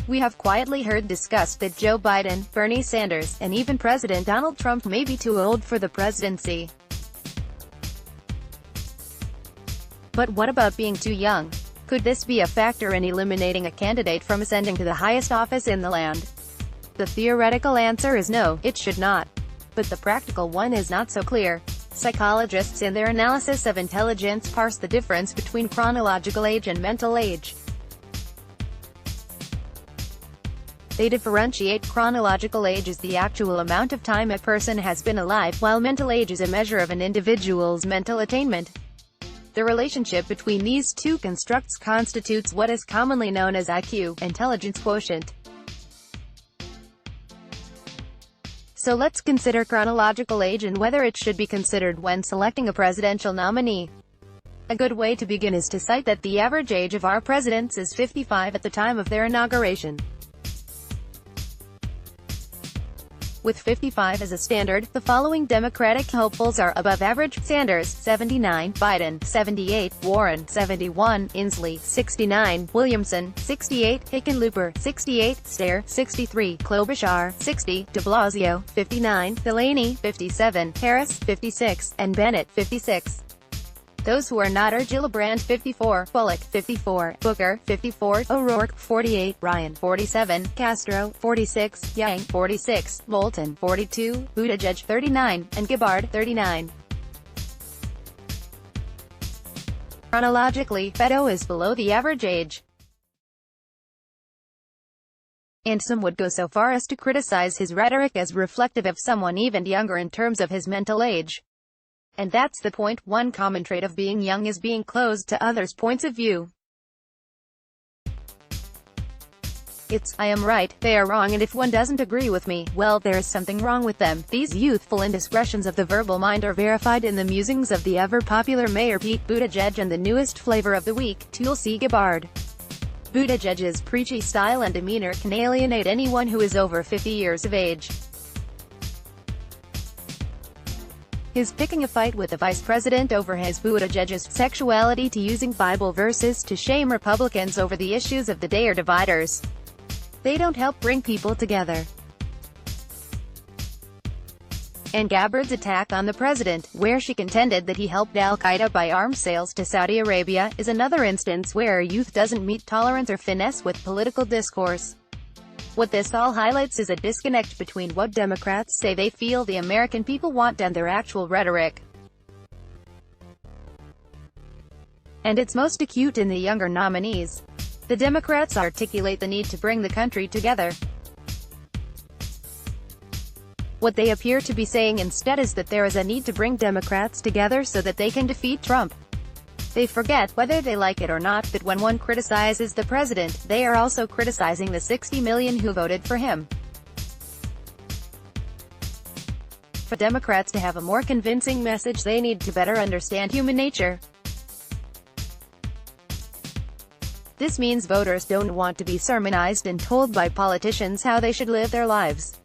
We have quietly heard discussed that Joe Biden, Bernie Sanders, and even President Donald Trump may be too old for the presidency. But what about being too young? Could this be a factor in eliminating a candidate from ascending to the highest office in the land? The theoretical answer is no, it should not. But the practical one is not so clear. Psychologists in their analysis of intelligence parse the difference between chronological age and mental age. They differentiate chronological age as the actual amount of time a person has been alive, while mental age is a measure of an individual's mental attainment. The relationship between these two constructs constitutes what is commonly known as IQ, intelligence quotient. So let's consider chronological age and whether it should be considered when selecting a presidential nominee. A good way to begin is to cite that the average age of our presidents is 55 at the time of their inauguration. With 55 as a standard, the following Democratic hopefuls are above average: Sanders, 79, Biden, 78, Warren, 71, Inslee, 69, Williamson, 68, Hickenlooper, 68, Stair, 63, Klobuchar, 60, de Blasio, 59, Delaney, 57, Harris, 56, and Bennett, 56. Those who are not are Gillibrand, 54, Bullock, 54, Booker, 54, O'Rourke, 48, Ryan, 47, Castro, 46, Yang, 46, Bolton, 42, Buttigieg, 39, and Gabbard, 39. Chronologically, Beto is below the average age. And some would go so far as to criticize his rhetoric as reflective of someone even younger in terms of his mental age. And that's the point. One common trait of being young is being closed to others' points of view. It's, I am right, they are wrong, and if one doesn't agree with me, well, there is something wrong with them. These youthful indiscretions of the verbal mind are verified in the musings of the ever-popular Mayor Pete Buttigieg and the newest flavor of the week, Tulsi Gabbard. Buttigieg's preachy style and demeanor can alienate anyone who is over 50 years of age. His picking a fight with the vice president over his Buttigieg's sexuality to using Bible verses to shame Republicans over the issues of the day are dividers. They don't help bring people together. And Gabbard's attack on the president, where she contended that he helped al-Qaeda buy arms sales to Saudi Arabia, is another instance where youth doesn't meet tolerance or finesse with political discourse. What this all highlights is a disconnect between what Democrats say they feel the American people want and their actual rhetoric. And it's most acute in the younger nominees. The Democrats articulate the need to bring the country together. What they appear to be saying instead is that there is a need to bring Democrats together so that they can defeat Trump. They forget, whether they like it or not, that when one criticizes the president, they are also criticizing the 60 million who voted for him. For Democrats to have a more convincing message, they need to better understand human nature. This means voters don't want to be sermonized and told by politicians how they should live their lives.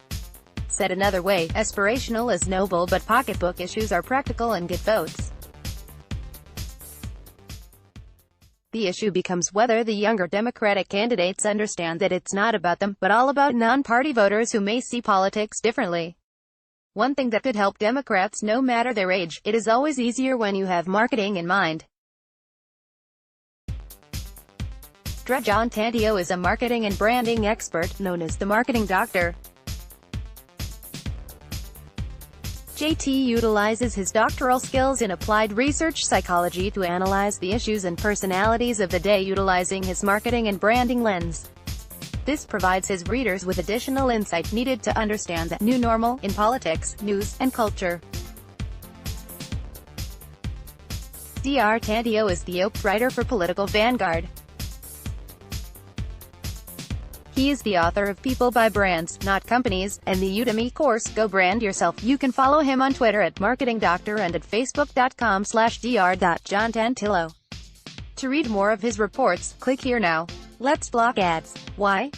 Said another way, aspirational is noble, but pocketbook issues are practical and get votes. The issue becomes whether the younger Democratic candidates understand that it's not about them, but all about non-party voters who may see politics differently. One thing that could help Democrats, no matter their age, it is always easier when you have marketing in mind. John Tandio is a marketing and branding expert, known as the marketing doctor. JT utilizes his doctoral skills in applied research psychology to analyze the issues and personalities of the day utilizing his marketing and branding lens. This provides his readers with additional insight needed to understand the new normal in politics, news, and culture. Dr. Tandio is the OP writer for Political Vanguard. He is the author of People Buy Brands, Not Companies, and the Udemy course, Go Brand Yourself. You can follow him on Twitter at marketingdoctor and at facebook.com/dr.johntantillo. To read more of his reports, click here now. Let's block ads. Why?